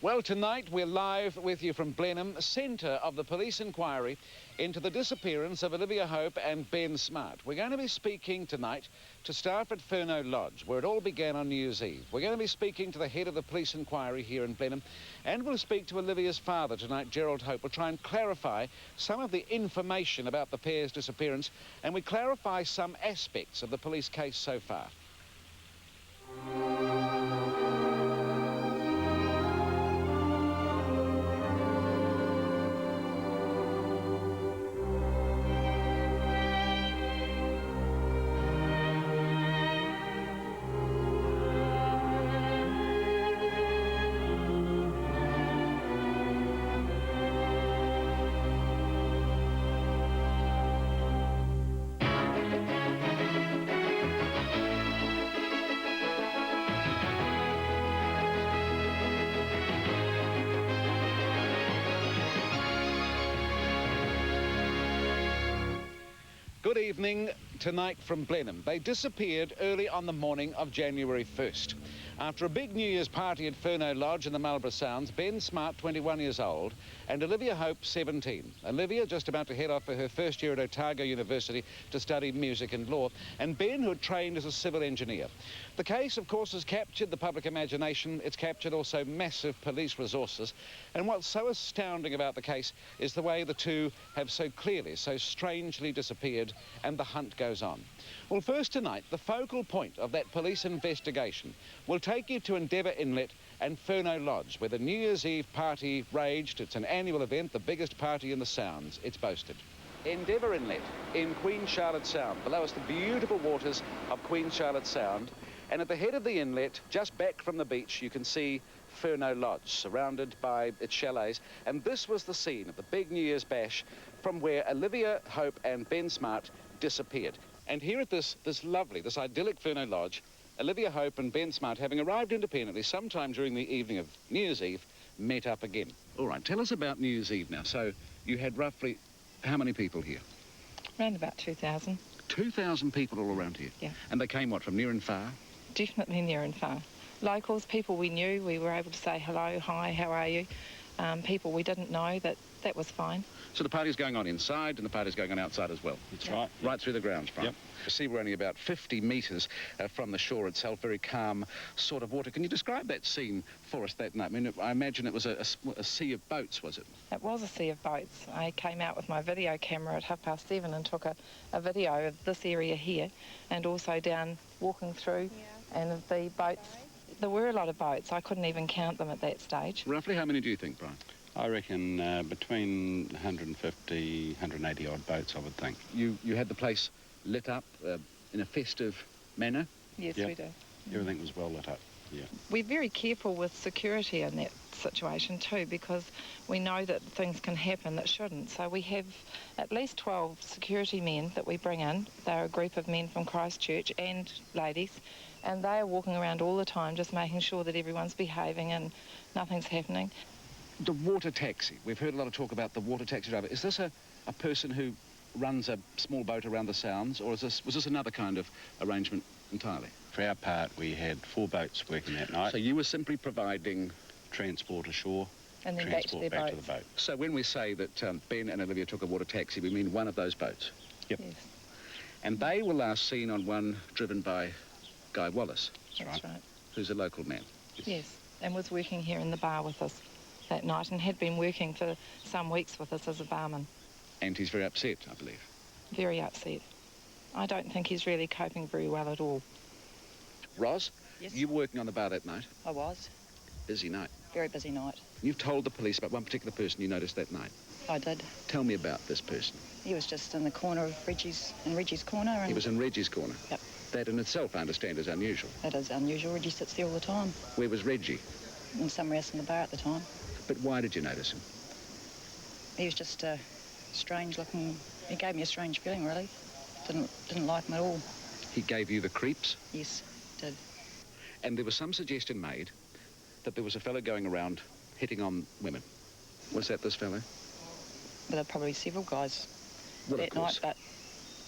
Well, tonight we're live with you from Blenheim, centre of the police inquiry into the disappearance of Olivia Hope and Ben Smart. We're going to be speaking tonight to staff at Furneaux Lodge, where it all began on New Year's Eve. We're going to be speaking to the head of the police inquiry here in Blenheim, and we'll speak to Olivia's father tonight, Gerald Hope. We'll try and clarify some of the information about the pair's disappearance, and we clarify some aspects of the police case so far. Good evening tonight from Blenheim. They disappeared early on the morning of January 1st. After a big New Year's party at Furneaux Lodge in the Marlborough Sounds, Ben Smart, 21 years old, and Olivia Hope, 17. Olivia just about to head off for her first year at Otago University to study music and law, and Ben, who had trained as a civil engineer. The case, of course, has captured the public imagination. It's captured also massive police resources. And what's so astounding about the case is the way the two have so clearly, so strangely disappeared, and the hunt goes on. Well, first tonight, the focal point of that police investigation will take you to Endeavour Inlet and Furneaux Lodge, where the New Year's Eve party raged. It's an annual event, the biggest party in the Sounds, it's boasted. Endeavour Inlet in Queen Charlotte Sound. Below us, the beautiful waters of Queen Charlotte Sound. And at the head of the inlet, just back from the beach, you can see Furneaux Lodge, surrounded by its chalets. And this was the scene of the big New Year's bash from where Olivia Hope and Ben Smart disappeared. And here at this idyllic Furneaux Lodge, Olivia Hope and Ben Smart, having arrived independently sometime during the evening of New Year's Eve, met up again. All right, tell us about New Year's Eve now. So you had roughly how many people here? Around about 2,000. 2,000 people all around here? Yeah. And they came, what, from near and far? Definitely near and far. Locals, people we knew, we were able to say hello, hi, how are you? People we didn't know, that was fine. So the party's going on inside and the party's going on outside as well? That's right. Right through the grounds, Brian? Yep. I see we're only about 50 metres from the shore itself, very calm sort of water. Can you describe that scene for us that night? I mean, I imagine it was a sea of boats, was it? It was a sea of boats. I came out with my video camera at 7:30 and took a video of this area here and also down walking through and of the boats. There were a lot of boats. I couldn't even count them at that stage. Roughly how many do you think, Brian? I reckon between 150, 180 odd boats, I would think. You had the place lit up in a festive manner? Yes, Yep. we did. Everything was well lit up, yeah. We're very careful with security in that situation too, because we know that things can happen that shouldn't. So we have at least 12 security men that we bring in. They're a group of men from Christchurch and ladies, and they are walking around all the time just making sure that everyone's behaving and nothing's happening. The water taxi. We've heard a lot of talk about the water taxi driver. Is this a person who runs a small boat around the Sounds, or was this another kind of arrangement entirely? For our part, we had 4 boats working that night. So you were simply providing transport ashore, And then back to transport their back to boats. the boat. So when we say that Ben and Olivia took a water taxi, we mean one of those boats? Yep. Yes, And they were last seen on one driven by Guy Wallace, that's right. who's a local man. Yes, and was working here in the bar with us that night and had been working for some weeks with us as a barman. And he's very upset, I believe. Very upset. I don't think he's really coping very well at all. Ros, Yes. you were working on the bar that night. I was. Busy night. Very busy night. You've told the police about one particular person you noticed that night. I did. Tell me about this person. He was just in the corner of Reggie's corner. And He was in Reggie's corner. Yep. That in itself, I understand, is unusual. That is unusual. Reggie sits there all the time. Where was Reggie? And somewhere else in the bar at the time. But why did you notice him? He was just strange looking. He gave me a strange feeling, really. Didn't like him at all. He gave you the creeps? Yes, did. And there was some suggestion made that there was a fellow going around hitting on women. Was that this fellow? But there were probably several guys Well, that of course. night,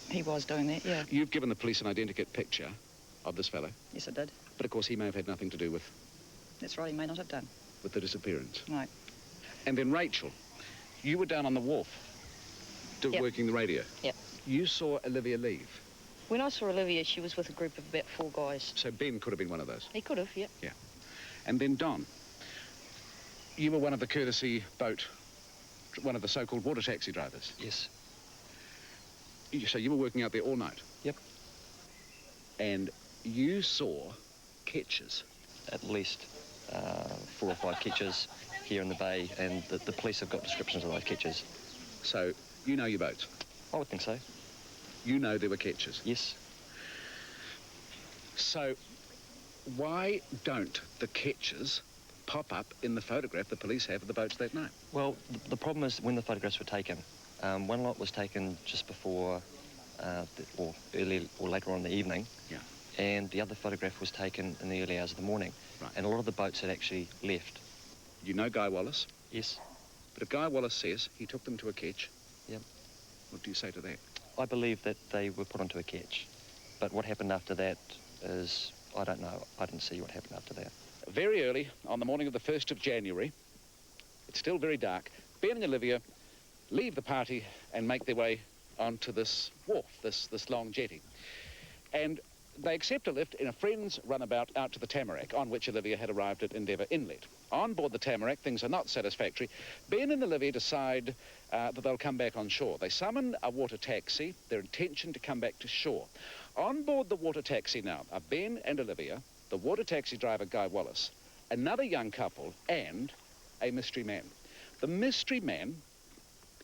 but he was doing that, yeah. You've given the police an identikit picture of this fellow, Yes, I did. but of course he may have had nothing to do with... That's right, he may not have done. with the disappearance. Right. And then Rachel, you were down on the wharf Yep. working the radio. Yep. You saw Olivia leave. When I saw Olivia, she was with a group of about 4 guys. So Ben could have been one of those. He could have, yep. Yeah. And then Don, you were one of the courtesy boat, one of the so-called water taxi drivers. Yes. So you were working out there all night? Yep. And you saw catches. At least 4 or 5 catches here in the bay, and the police have got descriptions of those catches. So you know your boats? I would think so. You know there were catches? Yes. So why don't the catches pop up in the photograph the police have of the boats that night? Well, the problem is when the photographs were taken, one lot was taken just before or early or later on in the evening. Yeah. And the other photograph was taken in the early hours of the morning. Right. And a lot of the boats had actually left. You know Guy Wallace? Yes. But if Guy Wallace says he took them to a catch, Yep. what do you say to that? I believe that they were put onto a catch. But what happened after that is, I don't know. I didn't see what happened after that. Very early on the morning of the 1st of January, it's still very dark, Ben and Olivia leave the party and make their way onto this wharf, this long jetty. And they accept a lift in a friend's runabout out to the Tamarack, on which Olivia had arrived at Endeavour Inlet. On board the Tamarack, things are not satisfactory. Ben and Olivia decide that they'll come back on shore. They summon a water taxi, their intention to come back to shore. On board the water taxi now are Ben and Olivia, the water taxi driver Guy Wallace, another young couple, and a mystery man. The mystery man,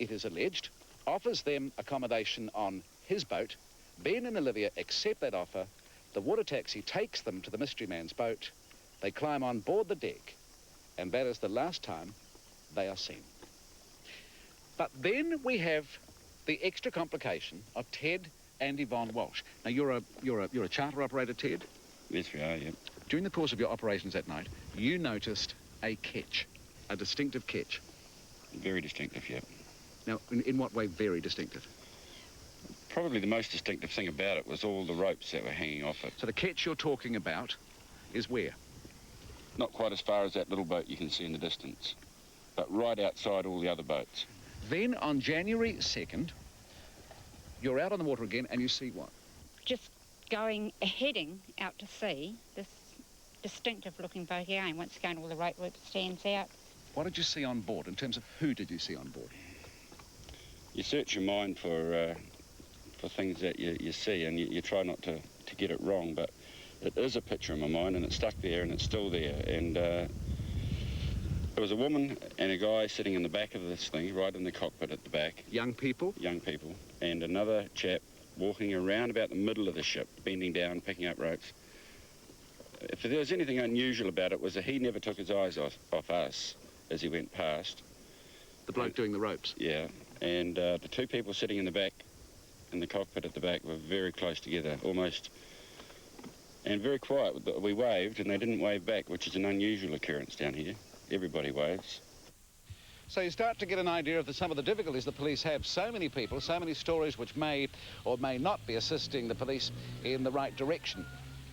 it is alleged, offers them accommodation on his boat. Ben and Olivia accept that offer. The water taxi takes them to the mystery man's boat. They climb on board the deck, and that is the last time they are seen. But then we have the extra complication of Ted and Yvonne Walsh. Now you're a charter operator, Ted. Yes, we are, yeah. During the course of your operations that night, you noticed a catch, a distinctive catch. Very distinctive, yeah. Now, in what way very distinctive? Probably the most distinctive thing about it was all the ropes that were hanging off it. So the catch you're talking about is where? Not quite as far as that little boat you can see in the distance, but right outside all the other boats. Then on January 2nd, you're out on the water again and you see what? Just heading out to sea, this distinctive looking boat again. Once again, all the rope stands out. What did you see on board in terms of who did you see on board? You search your mind for things that you see, and you try not to get it wrong, but it is a picture in my mind, and it's stuck there, and it's still there. And there was a woman and a guy sitting in the back of this thing, right in the cockpit at the back. Young people? Young people. And another chap walking around about the middle of the ship, bending down, picking up ropes. If there was anything unusual about it, was that he never took his eyes off us as he went past. The bloke doing the ropes? Yeah. And the 2 people sitting in the back, in the cockpit at the back, were very close together, almost, and very quiet. We waved, and they didn't wave back, which is an unusual occurrence down here. Everybody waves. So you start to get an idea of some of the difficulties the police have. So many people, so many stories which may or may not be assisting the police in the right direction.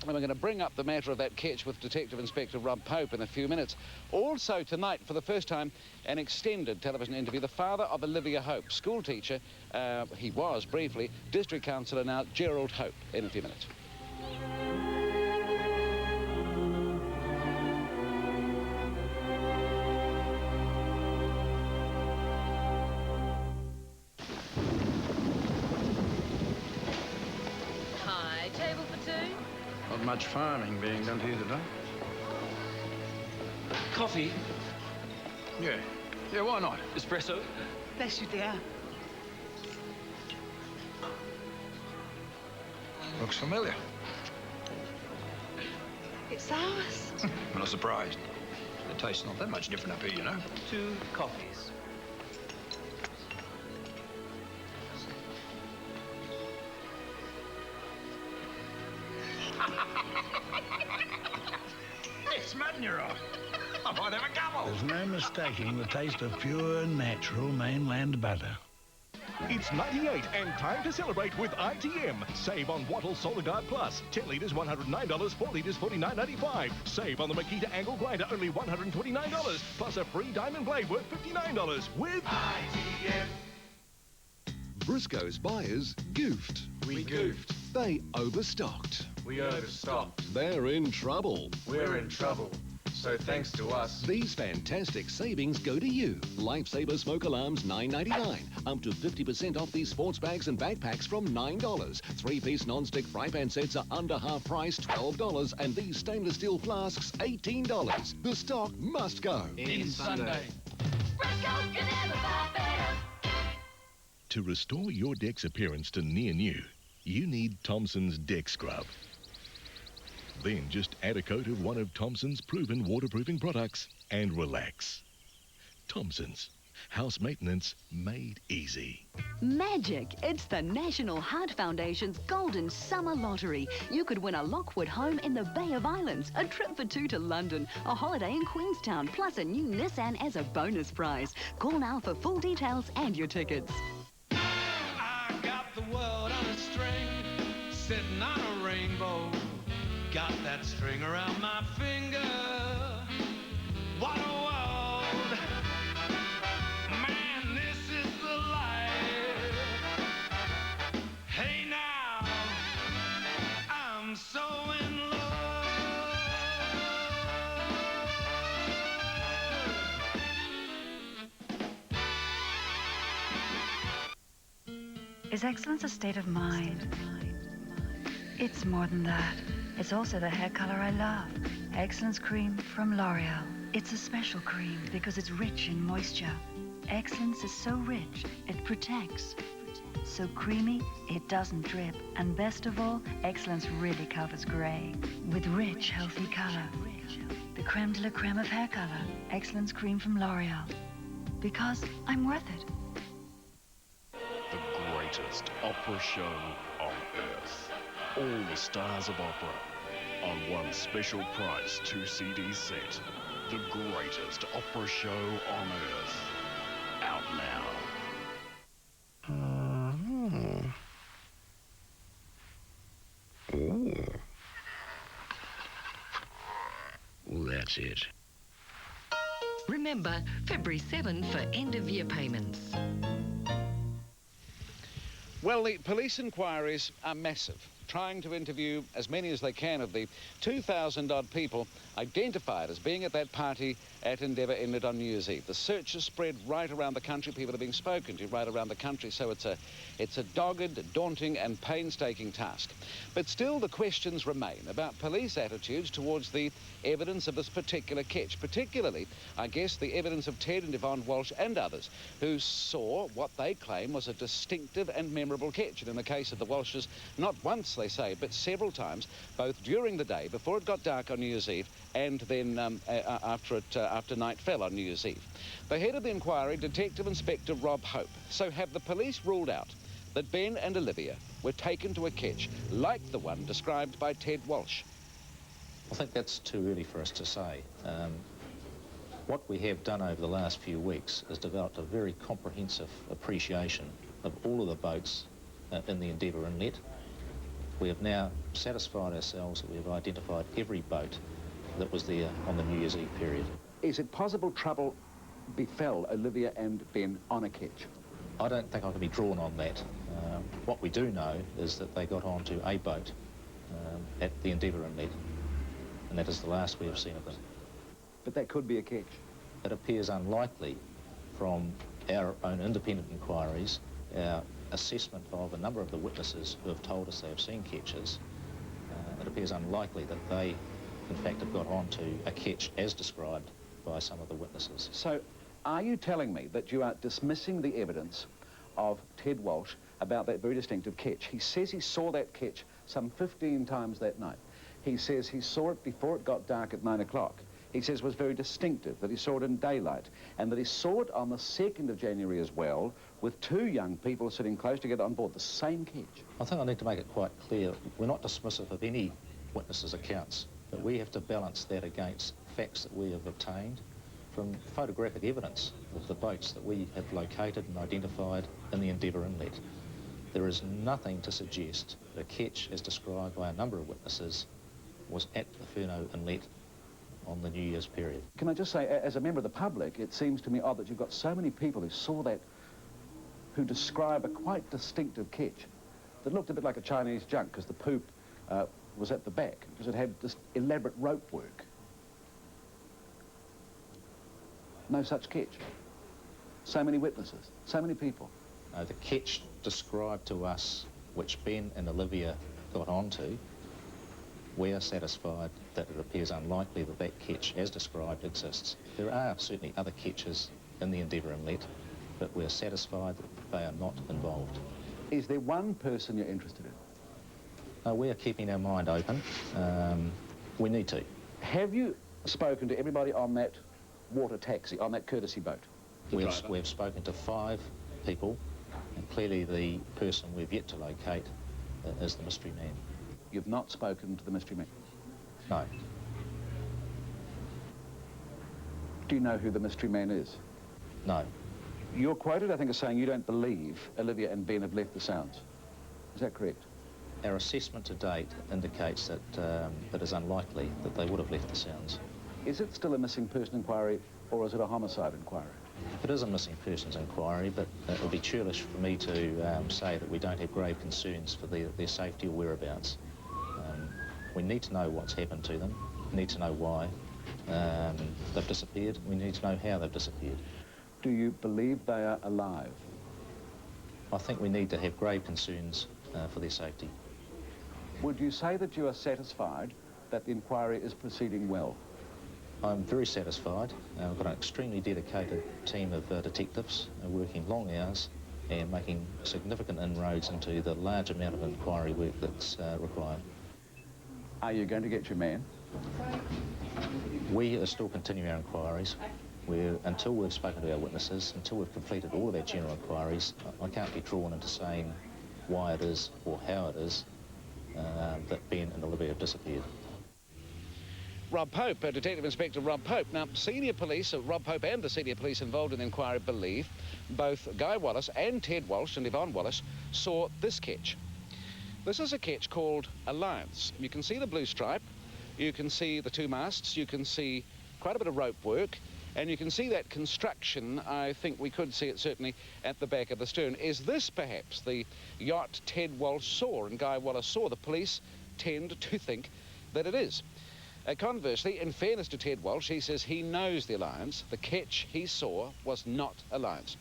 And we're going to bring up the matter of that catch with Detective Inspector Rob Pope in a few minutes. Also tonight, for the first time, an extended television interview. The father of Olivia Hope, school teacher, he was briefly, district councillor now, Gerald Hope, in a few minutes. Hi, table for 2? Not much farming being done here today. Coffee? Yeah. Yeah, why not? Espresso? Bless you, dear. Looks familiar. It's ours. I'm not surprised. The taste's not that much different up here, you know. 2 coffees. It's mutton you're on. I might have a couple. There's no mistaking the taste of pure, natural mainland butter. It's 98 and time to celebrate with ITM. Save on Wattle Solar Guard Plus. 10 litres, $109. 4 litres, $49.95. Save on the Makita Angle Grinder, only $129. Plus a free diamond blade worth $59 with ITM. Briscoe's buyers goofed. We goofed. They overstocked. We overstocked. They're in trouble. We're in trouble. So thanks to us. These fantastic savings go to you. Lifesaver smoke alarms $9.99. Up to 50% off these sports bags and backpacks from $9. Three-piece non-stick fry pan sets are under half price, $12. And these stainless steel flasks, $18. The stock must go. In Sunday. Briscoe's can never buy better. To restore your deck's appearance to near new, you need Thompson's Deck Scrub. Then just add a coat of one of Thompson's proven waterproofing products and relax. Thompson's, house maintenance made easy. Magic! It's the National Heart Foundation's Golden Summer Lottery. You could win a Lockwood home in the Bay of Islands, a trip for two to London, a holiday in Queenstown, plus a new Nissan as a bonus prize. Call now for full details and your tickets. I got the world on a string, sitting on a rainbow. Got that string around my finger. What a world. Man, this is the life. Hey now, I'm so in love. Is excellence a state of mind? It's more than that. It's also the hair color I love. Excellence Cream from L'Oreal. It's a special cream because it's rich in moisture. Excellence is so rich, it protects. So creamy, it doesn't drip. And best of all, Excellence really covers grey with rich, healthy color. The creme de la creme of hair color. Excellence Cream from L'Oreal. Because I'm worth it. The greatest opera show on earth. All the stars of opera on one special price 2 CD set. The greatest opera show on earth. Out now. Well, that's it. Remember, February 7 for end-of-year payments. Well, the police inquiries are massive, trying to interview as many as they can of the 2,000-odd people identified as being at that party at Endeavour Inlet on New Year's Eve. The search has spread right around the country. People are being spoken to right around the country, so it's a dogged, daunting and painstaking task. But still, the questions remain about police attitudes towards the evidence of this particular catch, particularly, I guess, the evidence of Ted and Yvonne Walsh and others who saw what they claim was a distinctive and memorable catch. And in the case of the Walshes, not once, they say, but several times, both during the day, before it got dark on New Year's Eve, and then after night fell on New Year's Eve. The head of the inquiry, Detective Inspector Rob Hope. So have the police ruled out that Ben and Olivia were taken to a catch like the one described by Ted Walsh? I think that's too early for us to say. What we have done over the last few weeks is developed a very comprehensive appreciation of all of the boats in the Endeavour Inlet. We have now satisfied ourselves that we have identified every boat that was there on the New Year's Eve period. Is it possible trouble befell Olivia and Ben on a catch? I don't think I can be drawn on that. What we do know is that they got onto a boat at the Endeavour Inlet, and that is the last we have seen of them. But that could be a catch. It appears unlikely from our own independent inquiries, our assessment of a number of the witnesses who have told us they have seen catches. It appears unlikely that they, in fact, have got onto a catch as described by some of the witnesses. So, are you telling me that you are dismissing the evidence of Ted Walsh about that very distinctive catch? He says he saw that catch some 15 times that night. He says he saw it before it got dark at 9 o'clock. He says it was very distinctive, that he saw it in daylight, and that he saw it on the 2nd of January as well, with two young people sitting close together on board, the same catch. I think I need to make it quite clear, we're not dismissive of any witnesses' accounts, but we have to balance that against facts that we have obtained from photographic evidence of the boats that we have located and identified in the Endeavour Inlet, there is nothing to suggest that a ketch, as described by a number of witnesses, was at the Furneaux Inlet on the New Year's period. Can I just say, as a member of the public, it seems to me odd that you've got so many people who saw that, who describe a quite distinctive ketch that looked a bit like a Chinese junk because the poop was at the back, because it had this elaborate rope work. No such ketch. So many witnesses, so many people. The ketch described to us, which Ben and Olivia got onto, we are satisfied that it appears unlikely that that ketch, as described, exists. There are certainly other ketches in the Endeavour Inlet, but we're satisfied that they are not involved. Is there one person you're interested in? We are keeping our mind open. We need to. Have you spoken to everybody on that water taxi, on that courtesy boat? We've spoken to 5 people, and clearly the person we've yet to locate is the mystery man. You've not spoken to the mystery man? No. Do you know who the mystery man is? No. You're quoted, I think, as saying you don't believe Olivia and Ben have left the Sounds. Is that correct? Our assessment to date indicates that it is unlikely that they would have left the Sounds. Is it still a missing person inquiry, or is it a homicide inquiry? It is a missing persons inquiry, but it would be churlish for me to say that we don't have grave concerns for their safety or whereabouts. We need to know what's happened to them, need to know why they've disappeared, we need to know how they've disappeared. Do you believe they are alive? I think we need to have grave concerns for their safety. Would you say that you are satisfied that the inquiry is proceeding well? I'm very satisfied. We've got an extremely dedicated team of detectives working long hours and making significant inroads into the large amount of inquiry work that's required. Are you going to get your man? We are still continuing our inquiries. Until we've spoken to our witnesses, until we've completed all of our general inquiries, I can't be drawn into saying why it is or how it is that Ben and Olivia have disappeared. Rob Pope, Detective Inspector Rob Pope. Now, senior police, Rob Pope and the senior police involved in the inquiry believe both Guy Wallace and Ted Walsh and Yvonne Wallace saw this ketch. This is a ketch called Alliance. You can see the blue stripe, you can see the 2 masts, you can see quite a bit of rope work, and you can see that construction. I think we could see it certainly at the back of the stern. Is this perhaps the yacht Ted Walsh saw and Guy Wallace saw? The police tend to think that it is. Conversely, in fairness to Ted Walsh, he says he knows the Alliance. The ketch he saw was not Alliance.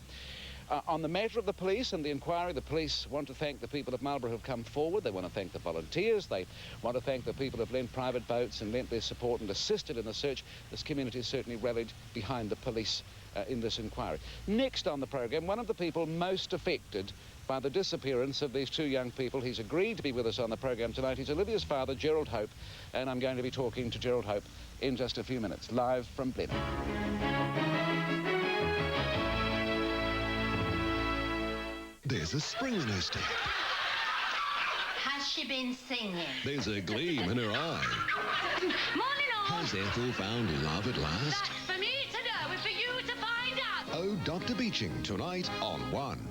On the matter of the police and the inquiry, the police want to thank the people of Marlborough who have come forward. They want to thank the volunteers. They want to thank the people who have lent private boats and lent their support and assisted in the search. This community certainly rallied behind the police in this inquiry. Next on the programme, one of the people most affected by the disappearance of these 2 young people. He's agreed to be with us on the programme tonight. He's Olivia's father, Gerald Hope, and I'm going to be talking to Gerald Hope in just a few minutes, live from Blenheim. There's a spring in her step. Has she been singing? There's a gleam in her eye. Morning all! Has Ethel found love at last? That's for me to know and for you to find out! Oh, Dr. Beeching, tonight on 1.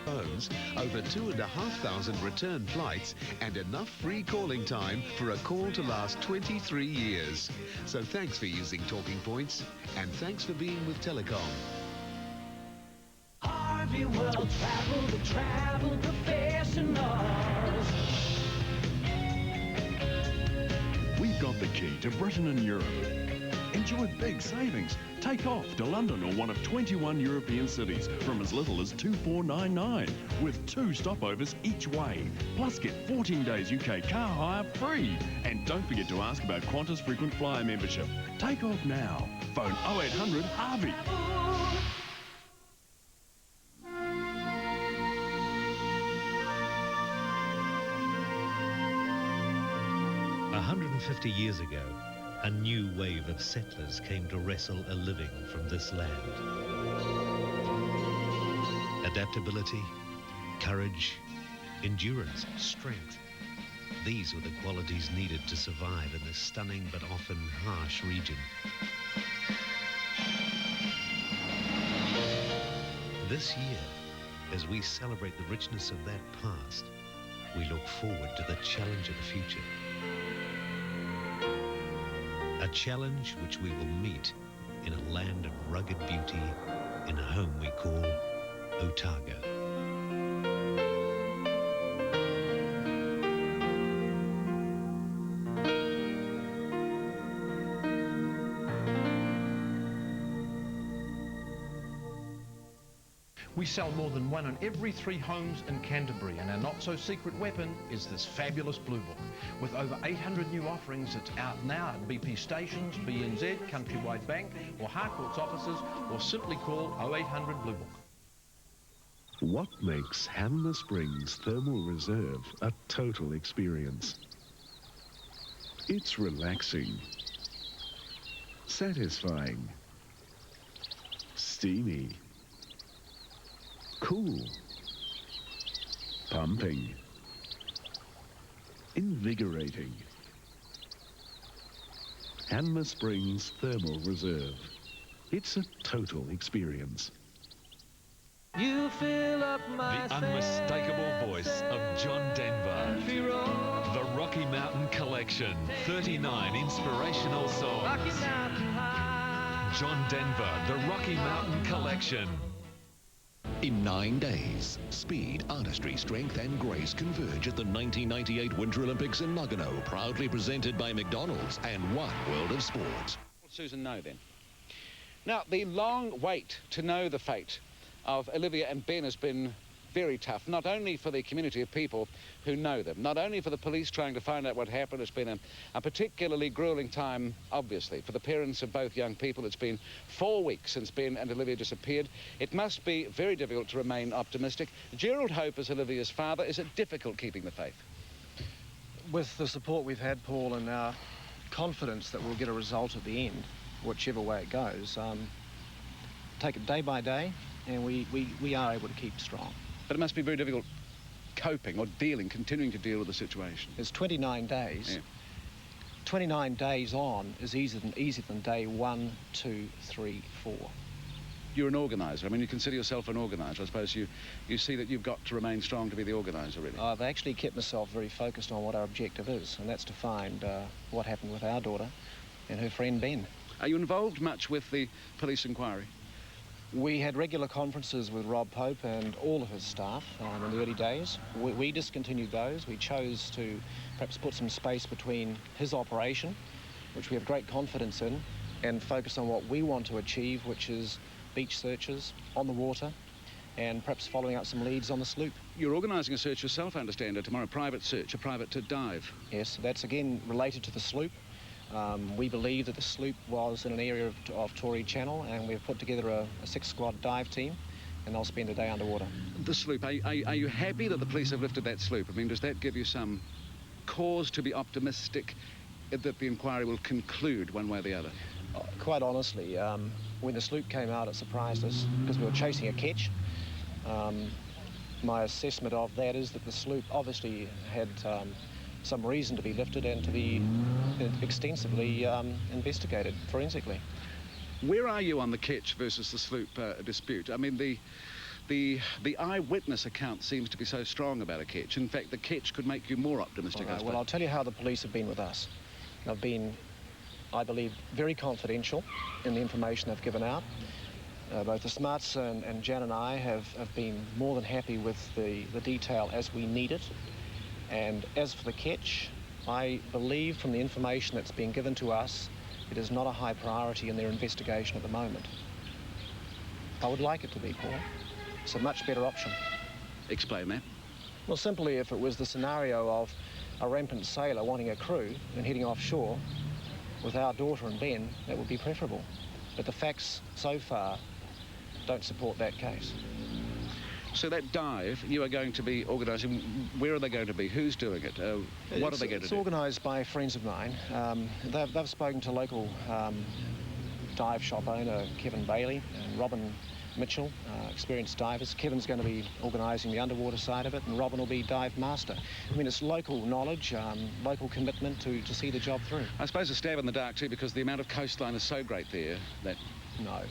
Holmes, over 2,500 return flights and enough free calling time for a call to last 23 years. So thanks for using Talking Points, and thanks for being with Telecom. RV World Travel, the travel professionals. We've got the key to Britain and Europe. Enjoy big savings. Take off to London or one of 21 European cities from as little as $2,499 with 2 stopovers each way. Plus get 14 days UK car hire free. And don't forget to ask about Qantas frequent flyer membership. Take off now. Phone 0800 Harvey. 150 years ago, a new wave of settlers came to wrestle a living from this land. Adaptability, courage, endurance, strength. These were the qualities needed to survive in this stunning but often harsh region. this year, as we celebrate the richness of that past, we look forward to the challenge of the future. A challenge which we will meet in a land of rugged beauty, in a home we call Otago. We sell more than 1 in every 3 homes in Canterbury, and our not-so-secret weapon is this fabulous Blue Book. With over 800 new offerings, it's out now at BP stations, BNZ, Countrywide Bank, or Harcourt's offices, or simply call 0800 Blue Book. What makes Hanmer Springs Thermal Reserve a total experience? It's relaxing, satisfying, steamy, cool, pumping, invigorating. Hanmer Springs Thermal Reserve. It's a total experience. You fill up my The unmistakable voice of John Denver. The Rocky Mountain Collection. 39 inspirational songs. Rocky Mountain High. John Denver, The Rocky Mountain Collection. In 9 days, speed, artistry, strength and grace converge at the 1998 Winter Olympics in Nagano, proudly presented by McDonald's and One World of Sport. Susan know then. Now, the long wait to know the fate of Olivia and Ben has been very tough, not only for the community of people who know them, not only for the police trying to find out what happened. It's been a particularly gruelling time, obviously, for the parents of both young people. It's been 4 weeks since Ben and Olivia disappeared. It must be very difficult to remain optimistic. Gerald Hope, as Olivia's father, is it difficult keeping the faith? With the support we've had, Paul, and our confidence that we'll get a result at the end, whichever way it goes, take it day by day, and we are able to keep strong. But it must be very difficult coping or continuing to deal with the situation. It's 29 days. Yeah. 29 days on is easier than day 1, 2, 3, 4. You're an organiser. I mean, you consider yourself an organiser. I suppose you see that you've got to remain strong to be the organiser, really. I've actually kept myself very focused on what our objective is, and that's to find what happened with our daughter and her friend Ben. Are you involved much with the police inquiry? We had regular conferences with Rob Pope and all of his staff in the early days. We discontinued those. We chose to perhaps put some space between his operation, which we have great confidence in, and focus on what we want to achieve, which is beach searches on the water and perhaps following up some leads on the sloop. You're organising a search yourself, I understand, tomorrow, a private search, a private dive. Yes, that's again related to the sloop. We believe that the sloop was in an area of Tory Channel, and we've put together a 6-squad dive team, and they'll spend a day underwater. The sloop, are you happy that the police have lifted that sloop? I mean, does that give you some cause to be optimistic that the inquiry will conclude one way or the other? Quite honestly, when the sloop came out, it surprised us because we were chasing a ketch. My assessment of that is that the sloop obviously had some reason to be lifted and to be extensively investigated forensically. Where are you on the ketch versus the sloop dispute? I mean, the eyewitness account seems to be so strong about a ketch. In fact, the ketch could make you more optimistic. Well, I'll tell you how the police have been with us. They've been, I believe, very confidential in the information they've given out. Both the Smarts and Jan and I have been more than happy with the detail as we need it. And as for the ketch, I believe from the information that's been given to us, it is not a high priority in their investigation at the moment. I would like it to be, Paul. It's a much better option. Explain that. Well, simply if it was the scenario of a rampant sailor wanting a crew and heading offshore with our daughter and Ben, that would be preferable. But the facts so far don't support that case. So that dive you are going to be organising, where are they going to be? Who's doing it? What are they going to do? It's organised by friends of mine. They've spoken to local dive shop owner Kevin Bailey and Robin Mitchell, experienced divers. Kevin's going to be organising the underwater side of it, and Robin will be dive master. I mean, it's local knowledge, local commitment to see the job through. I suppose a stab in the dark too, because the amount of coastline is so great there that No,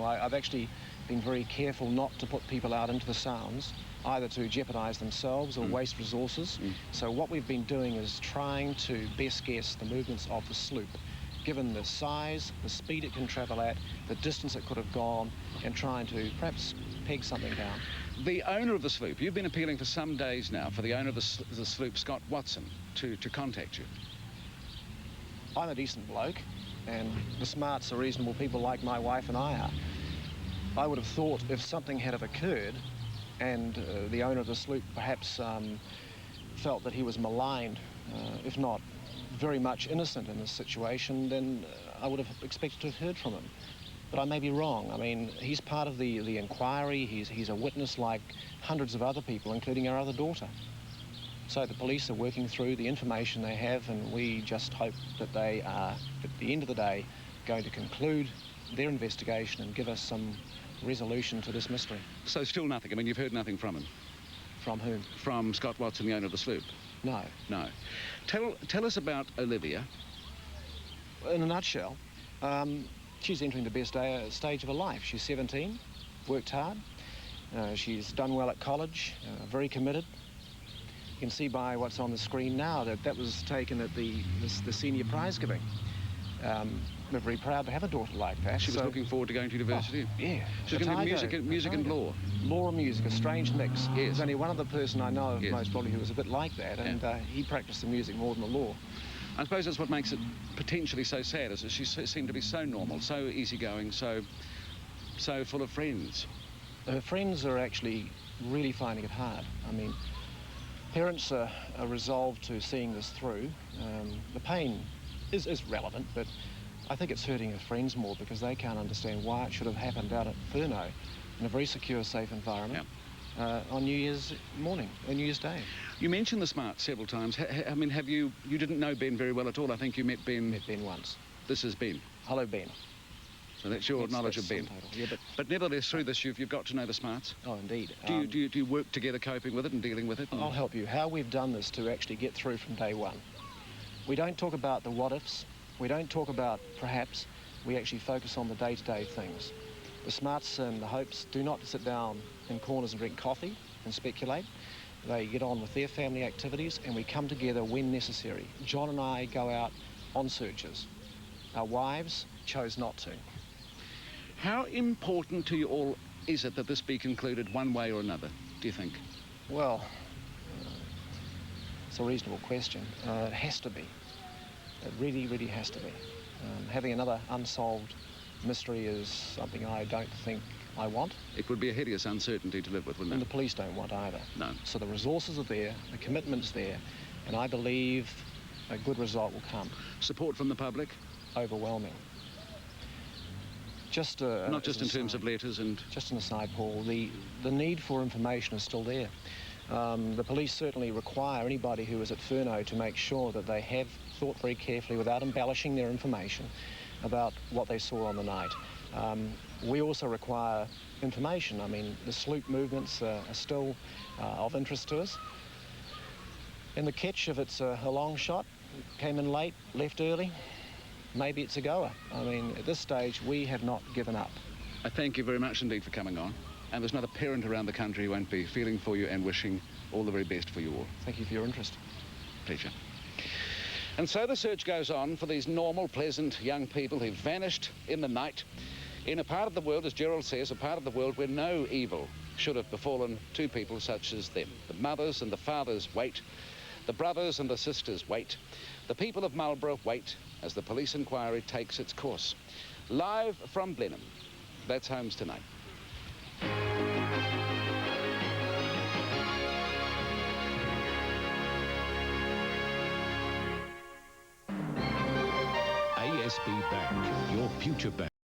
I've actually been very careful not to put people out into the sounds, either to jeopardise themselves or waste resources. So what we've been doing is trying to best guess the movements of the sloop, given the size, the speed it can travel at, the distance it could have gone, and trying to perhaps peg something down. The owner of the sloop, you've been appealing for some days now for the owner of the sloop, Scott Watson, to contact you. I'm a decent bloke, and the Smarts are reasonable people like my wife and I are. I would have thought if something had have occurred and the owner of the sloop perhaps felt that he was maligned, if not very much innocent in this situation, then I would have expected to have heard from him. But I may be wrong. I mean, he's part of the inquiry. He's a witness like hundreds of other people, including our other daughter. So the police are working through the information they have, and we just hope that they are, at the end of the day, going to conclude their investigation and give us some resolution to this mystery. So still nothing? I mean, you've heard nothing from him? From whom? From Scott Watson, the owner of the sloop? No. No. Tell us about Olivia. In a nutshell, she's entering the best stage of her life. She's 17, worked hard. She's done well at college, very committed. You can see by what's on the screen now that was taken at the senior prize giving. We're very proud to have a daughter like that. She was looking forward to going to university? Oh, yeah. She's going to do music and law? Law and music, a strange mix. Yes. There's only one other person I know of most probably who was a bit like that, and he practiced the music more than the law. I suppose that's what makes it potentially so sad, is that she seemed to be so normal, so easygoing, so full of friends. Her friends are actually really finding it hard. I mean, parents are resolved to seeing this through. The pain is relevant, but I think it's hurting her friends more because they can't understand why it should have happened out at Furneaux in a very secure, safe environment on New Year's morning, New Year's Day. You mentioned the Smarts several times. I mean, you didn't know Ben very well at all. I think you met Ben... Met Ben once. This is Ben? Hello, Ben. So that's your knowledge of Ben. Yeah, but nevertheless, through this, you've got to know the Smarts. Oh, indeed. Do you work together coping with it and dealing with it? I'll help you. How we've done this to actually get through from day one. We don't talk about the what-ifs. We don't talk about perhaps. We actually focus on the day-to-day things. The Smarts and the Hopes do not sit down in corners and drink coffee and speculate. They get on with their family activities, and we come together when necessary. John and I go out on searches. Our wives chose not to. How important to you all is it that this be concluded one way or another, do you think? Well, it's a reasonable question. It has to be. It really, really has to be. Having another unsolved mystery is something I don't think I want. It would be a hideous uncertainty to live with, wouldn't it? And the police don't want either. No. So the resources are there, the commitment's there, and I believe a good result will come. Support from the public? Overwhelming. Not just in terms of letters and... Just an aside, Paul, the need for information is still there. The police certainly require anybody who is at Furneaux to make sure that they have thought very carefully, without embellishing their information, about what they saw on the night. We also require information. I mean, the sloop movements are still of interest to us. And the catch, if it's a long shot, came in late, left early, maybe it's a goer. I mean, at this stage, we have not given up. I thank you very much indeed for coming on. And there's not a parent around the country who won't be feeling for you and wishing all the very best for you all. Thank you for your interest. Pleasure. And so the search goes on for these normal, pleasant young people who've vanished in the night in a part of the world, as Gerald says, a part of the world where no evil should have befallen two people such as them. The mothers and the fathers wait. The brothers and the sisters wait. The people of Marlborough wait as the police inquiry takes its course. Live from Blenheim, that's Holmes Tonight. ASB Bank, your future bank.